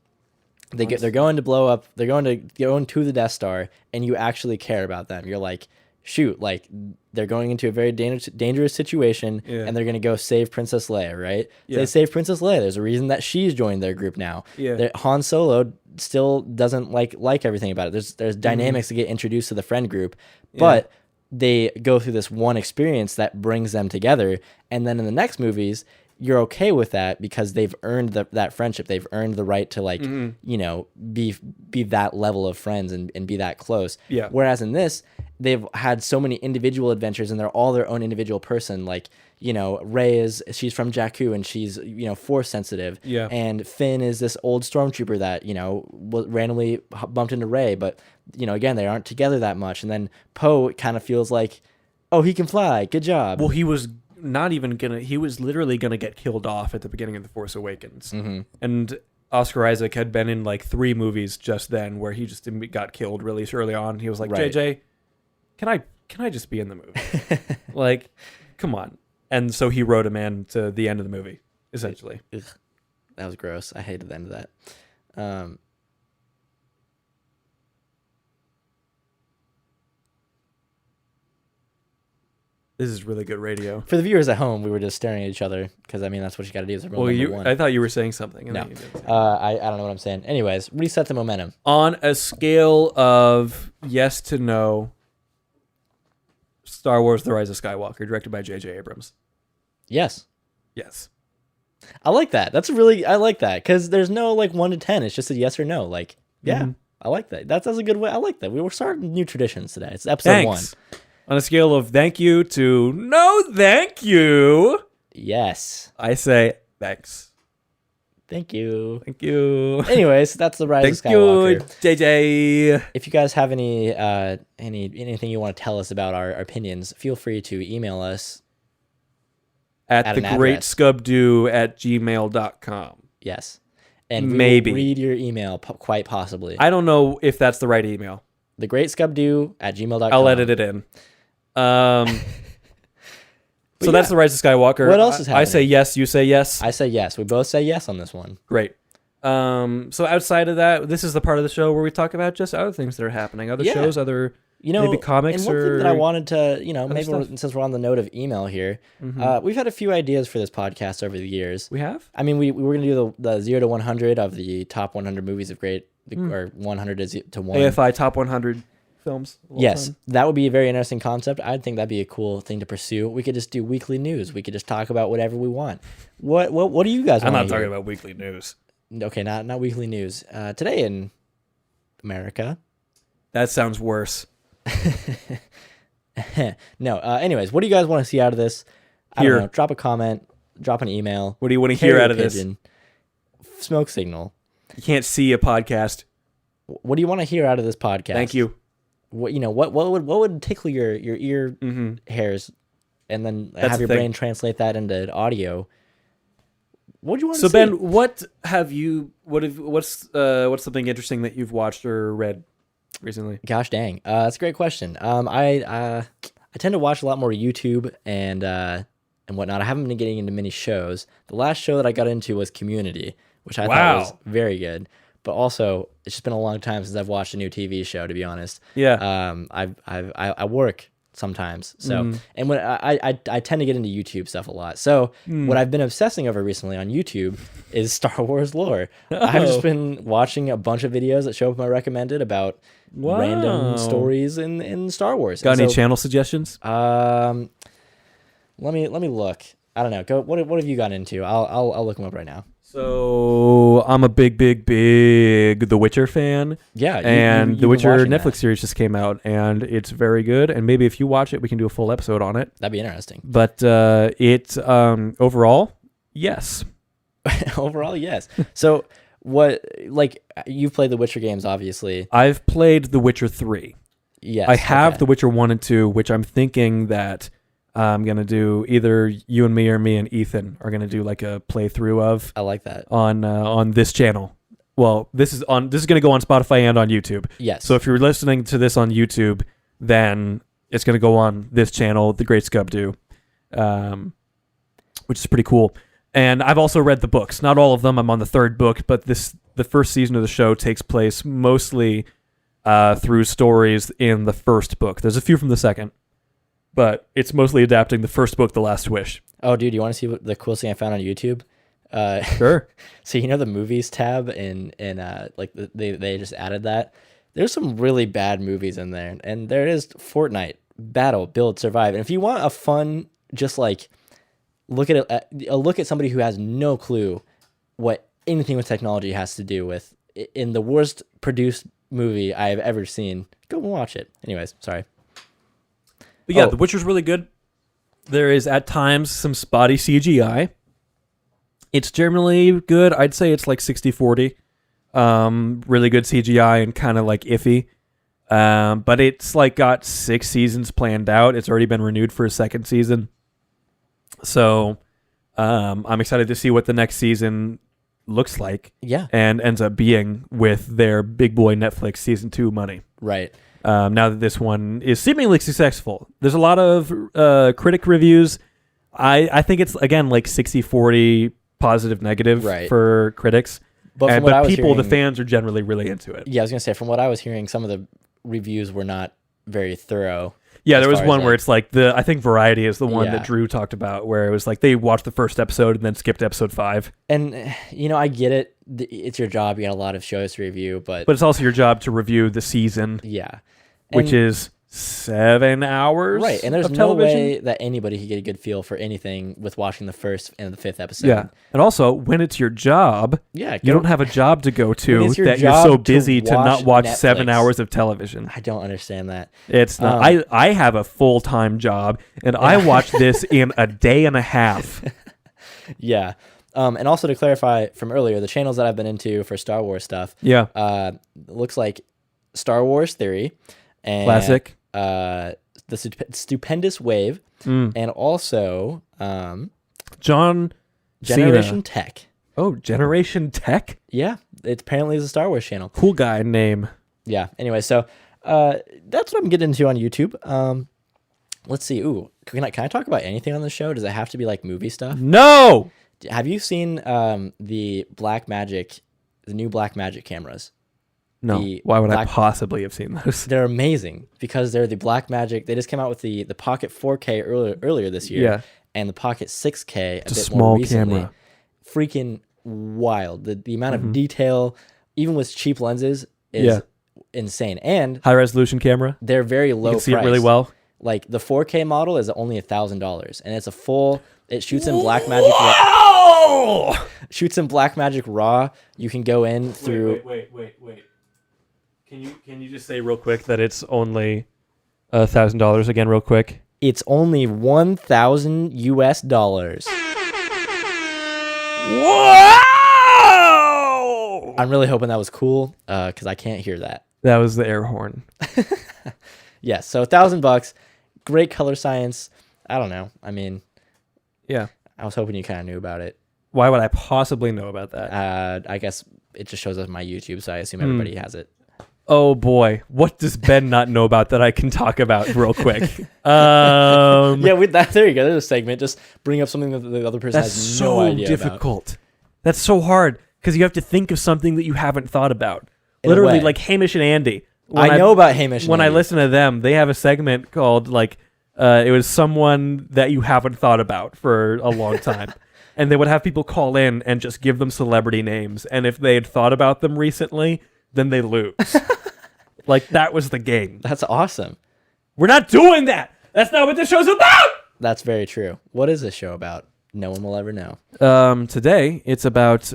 they're going to blow up. They're going to go into the Death Star, and you actually care about them. You're like, shoot, like they're going into a very dangerous situation, and they're going to go save Princess Leia, right? So they save Princess Leia. There's a reason that she's joined their group now. Han Solo still doesn't like everything about it. There's dynamics to get introduced to the friend group, but they go through this one experience that brings them together, and then in the next movies, you're okay with that because they've earned that friendship. They've earned the right to you know, be that level of friends and be that close. Yeah. Whereas in this, they've had so many individual adventures and they're all their own individual person. Like, you know, Rey she's from Jakku and she's, you know, force sensitive. Yeah. And Finn is this old stormtrooper that, you know, randomly bumped into Rey, but you know, again, they aren't together that much. And then Poe kind of feels like, oh, he can fly. Good job. Well, he was literally gonna get killed off at the beginning of The Force Awakens. And Oscar Isaac had been in like 3 movies just then where he just got killed really early on. He was like, JJ, can I just be in the movie? Like, come on. And so he wrote him in to the end of the movie, essentially. Ugh. That was gross. I hated the end of that. This is really good radio. For the viewers at home, we were just staring at each other because, I mean, that's what you got to do. Well, I thought you were saying something. No, I don't know what I'm saying. Anyways, reset the momentum. On a scale of yes to no, Star Wars The Rise of Skywalker, directed by J.J. Abrams. Yes. Yes. I like that. I like that because there's no like 1 to 10. It's just a yes or no. Like, yeah, I like that. That's a good way. I like that. We were starting new traditions today. It's episode 1. On a scale of thank you to no thank you. Yes. I say thanks. Thank you. Thank you. Anyways, that's The Rise of Skywalker. Thank you, JJ. If you guys have anything you want to tell us about our opinions, feel free to email us at thegreatscubdo@gmail.com. Yes. And we will read your email quite possibly. I don't know if that's the right email. thegreatscubdo@gmail.com. I'll edit it in. So that's The Rise of Skywalker. What else is happening? I say yes, you say yes. I say yes. We both say yes on this one. Great. So outside of that, this is the part of the show where we talk about just other things that are happening, other shows, other maybe comics. And one thing that I wanted to, maybe since we're on the note of email here, we've had a few ideas for this podcast over the years. We have? I mean, we were going to do the 0 to 100 of the top 100 movies of great, or 100 to 1. AFI top 100 films. Yes, that would be a very interesting concept. I think that'd be a cool thing to pursue. We could just do weekly news. We could just talk about whatever we want. What do you guys want to hear? I'm not talking about weekly news. Okay, not weekly news. Today in America. That sounds worse. No. Anyways, what do you guys want to see out of this? I don't know. Drop a comment. Drop an email. What do you want to hear out of this? Smoke signal. You can't see a podcast. What do you want to hear out of this podcast? Thank you. What would tickle your ear hairs, and then have your brain translate that into audio? What do you want to see? So Ben, what's something interesting that you've watched or read recently? Gosh dang, that's a great question. I tend to watch a lot more YouTube and whatnot. I haven't been getting into many shows. The last show that I got into was Community, which I thought was very good. But also, it's just been a long time since I've watched a new TV show, to be honest. Yeah. I work sometimes. So, and when I tend to get into YouTube stuff a lot. So what I've been obsessing over recently on YouTube is Star Wars lore. I've just been watching a bunch of videos that show up in my recommended about random stories in Star Wars. Got any channel suggestions? Let me look. I don't know. Go. What have you gotten into? I'll look them up right now. So I'm a big The Witcher fan. Yeah, and The Witcher Netflix series just came out, and it's very good. And maybe if you watch it, we can do a full episode on it. That'd be interesting. But it's overall, yes. Overall, yes. So what? Like, you've played the Witcher games, obviously. I've played The Witcher 3. Yes, I have The Witcher 1 and 2, which I'm thinking that I'm going to do either you and me or me and Ethan are going to do like a playthrough of. I like that. On this channel. Well, this is going to go on Spotify and on YouTube. Yes. So if you're listening to this on YouTube, then it's going to go on this channel, The Great Scub Do, which is pretty cool. And I've also read the books. Not all of them. I'm on the third book, but the first season of the show takes place mostly through stories in the first book. There's a few from the second, but it's mostly adapting the first book, The Last Wish. Oh, dude, you want to see what the coolest thing I found on YouTube? Sure. So you know the movies tab in like they just added that. There's some really bad movies in there, and there is Fortnite, Battle, Build, Survive. And if you want a fun, just like look at somebody who has no clue what anything with technology has to do with, in the worst produced movie I have ever seen, go and watch it. Anyways, sorry. But yeah, The Witcher's really good. There is at times some spotty CGI. It's generally good. I'd say it's like 60-40. Really good CGI and kind of like iffy. But it's like got 6 seasons planned out. It's already been renewed for a second season. So I'm excited to see what the next season looks like. Yeah. And ends up being with their big boy Netflix season 2 money. Right. Now that this one is seemingly successful. There's a lot of critic reviews. I think it's, again, like 60-40 positive negative for critics. But people, the fans, are generally really into it. Yeah, I was going to say, from what I was hearing, some of the reviews were not very thorough. Yeah, there was one where it's like, I think Variety is the one that Drew talked about, where it was like they watched the first episode and then skipped episode 5. And, you know, I get it. It's your job. You got a lot of shows to review, but it's also your job to review the season. Yeah. Which is 7 hours. Right. And there's no way that anybody could get a good feel for anything with watching the first and the 5th episode. Yeah. And also, when it's your job, you don't have a job to go to that you're so busy to not watch Netflix. 7 hours of television. I don't understand that. It's not. I have a full-time job, and I watch this in a day and a half. Yeah. And also to clarify from earlier, the channels that I've been into for Star Wars stuff. Yeah. Looks like Star Wars Theory. And, classic. The Stupendous Wave, and also John Generation Cena. Tech. Oh, Generation Tech? Yeah, it apparently is a Star Wars channel. Cool guy name. Yeah. Anyway, so that's what I'm getting into on YouTube. Let's see. Ooh, can I talk about anything on the show? Does it have to be like movie stuff? No. Have you seen the new Blackmagic cameras? No. Why would I possibly have seen those? They're amazing because they're the Blackmagic. They just came out with the Pocket 4K earlier this year. Yeah. And the Pocket 6K it's a bit small more recently. Camera. Freaking wild. The amount of detail, even with cheap lenses, is insane. And high resolution camera. They're very low. You can see it really well. Like the 4K model is only $1,000, and it's a full. It shoots in Blackmagic. Shoots in Blackmagic RAW. You can go in through. Wait. Can you just say real quick that it's only $1,000 again, real quick? It's only $1,000. Whoa! I'm really hoping that was cool because I can't hear that. That was the air horn. Yes, so $1,000, great color science. I don't know. I mean, yeah. I was hoping you kind of knew about it. Why would I possibly know about that? I guess it just shows up on my YouTube, so I assume everybody has it. Oh boy, what does Ben not know about that I can talk about real quick? Yeah, there you go. There's a segment. Just bring up something that the other person has no idea about. That's so difficult. That's so hard because you have to think of something that you haven't thought about. Literally, like Hamish and Andy. I know about Hamish. When I listen to them, they have a segment called like it was someone that you haven't thought about for a long time. And they would have people call in and just give them celebrity names. And if they had thought about them recently, then they lose. Like, that was the game. That's awesome. We're not doing that. That's not what this show's about. That's very true. What is this show about? No one will ever know. Today, it's about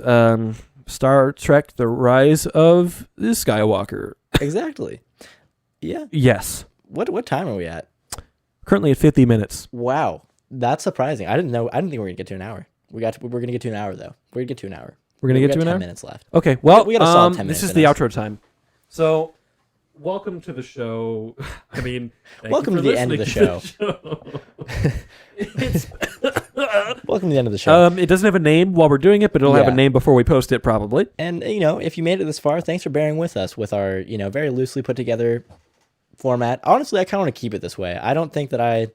Star Trek, The Rise of the Skywalker. Exactly. Yeah. Yes. What time are we at? Currently at 50 minutes. Wow. That's surprising. I didn't think we were going to get to an hour. We're going to get to an hour, though. We're going to get to an hour. We're going to get to an hour? 10 minutes left. Okay, well, we got a solid 10 minutes. This is the outro time. So, welcome to the show. I mean, welcome to the end of the show. Welcome to the end of the show. It doesn't have a name while we're doing it, but it'll have a name before we post it, probably. And, if you made it this far, thanks for bearing with us with our, very loosely put together format. Honestly, I kind of want to keep it this way. I don't think that I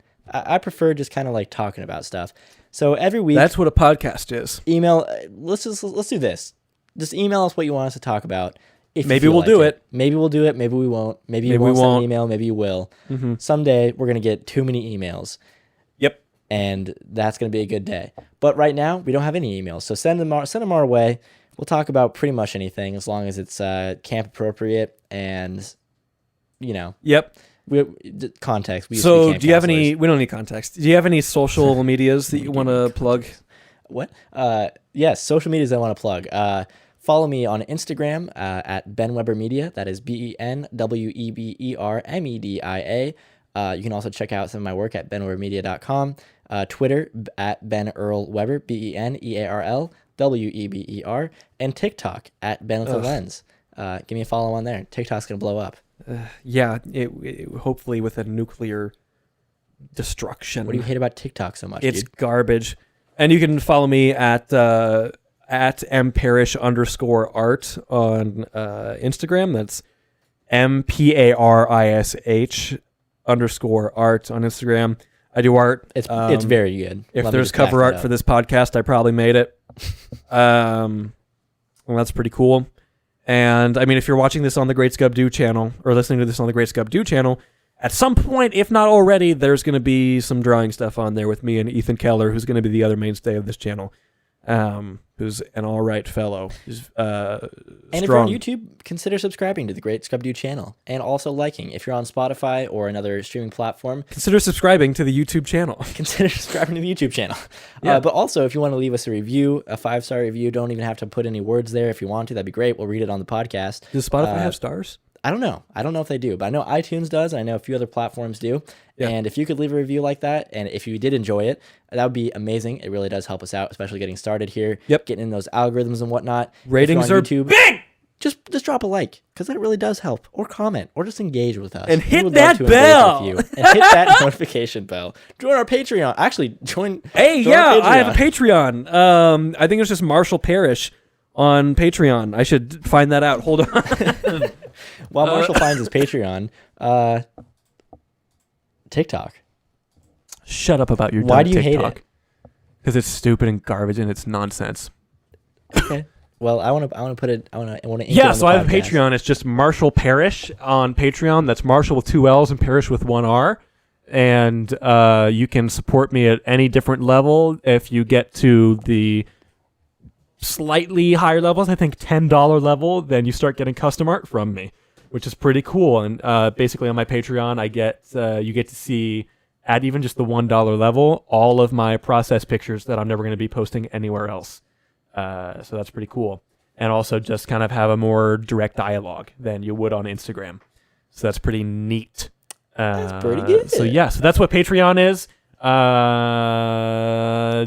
prefer just kind of like talking about stuff. So every week, that's what a podcast is. Email. Let's do this. Just email us what you want us to talk about. Maybe we'll do it. Maybe we'll do it. Maybe we won't. Maybe you won't send an email. Maybe you will. Mm-hmm. Someday we're gonna get too many emails. Yep. And that's gonna be a good day. But right now we don't have any emails, so send them our way. We'll talk about pretty much anything as long as it's camp appropriate and, Yep. Context. So do you have any? We don't need context. Do you have any social medias that you want to plug? What? Yes, social medias I want to plug. Follow me on Instagram at Ben Weber Media. That is BenWeberMedia. You can also check out some of my work at benwebermedia.com. Twitter at Ben Earl Weber, BenEarlWeber, and TikTok at Ben with a Lens. Give me a follow on there. TikTok's gonna blow up. Yeah, it hopefully with a nuclear destruction. What do you hate about TikTok so much? It's dude? Garbage. And you can follow me at mparish_art on Instagram. That's MPARISH_art on Instagram. I do art. It's very good. If there's cover art for this podcast, I probably made it. Well, that's pretty cool. And I mean, if you're watching this on the Great Scub-Doo channel or listening to this on the Great Scub-Doo channel, at some point, if not already, there's going to be some drawing stuff on there with me and Ethan Keller, who's going to be the other mainstay of this channel, who's an all right fellow. Who's, and if you're on YouTube, consider subscribing to the Great Scub-Doo channel and also liking. If you're on Spotify or another streaming platform, consider subscribing to the YouTube channel. Consider subscribing to the YouTube channel. Yeah. But also, if you want to leave us a review, a 5-star review, don't even have to put any words there. If you want to, that'd be great. We'll read it on the podcast. Does Spotify have stars? I don't know. I don't know if they do, but I know iTunes does. And I know a few other platforms do. Yeah. And if you could leave a review like that, and if you did enjoy it, that would be amazing. It really does help us out, especially getting started here. Yep. Getting in those algorithms and whatnot. Ratings are YouTube, big! Just drop a like, because that really does help. Or comment, or just engage with us. And hit that bell! And hit that notification bell. Join our Patreon. Actually, join. Hey, join I have a Patreon. I think it's just Marshall Parrish on Patreon. I should find that out. Hold on. While Marshall finds his Patreon, TikTok. Shut up about your Why do you TikTok. hate it? Because it's stupid and garbage and it's nonsense. Okay. Well, I want to put it. I want to. Yeah. So I have a Patreon. It's just Marshall Parrish on Patreon. That's Marshall with 2 L's and Parrish with 1 R. And you can support me at any different level. If you get to the slightly higher levels, I think $10 level, then you start getting custom art from me, which is pretty cool. And basically on my Patreon, I get you get to see at even just the $1 level all of my process pictures that I'm never going to be posting anywhere else. So that's pretty cool. And also just kind of have a more direct dialogue than you would on Instagram. So that's pretty neat. That's pretty good. So yeah, so that's what Patreon is.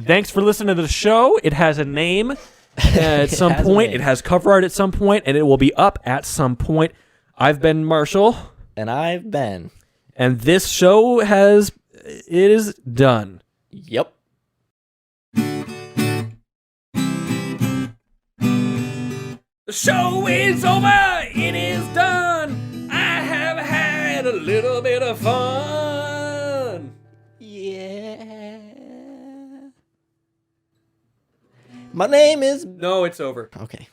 Thanks for listening to the show. It has a name at some point. It has cover art at some point, and it will be up at some point. I've been Marshall. And I've been. And this show it is done. Yep. The show is over. It is done. I have had a little bit of fun. Yeah. My name is... No, it's over. Okay.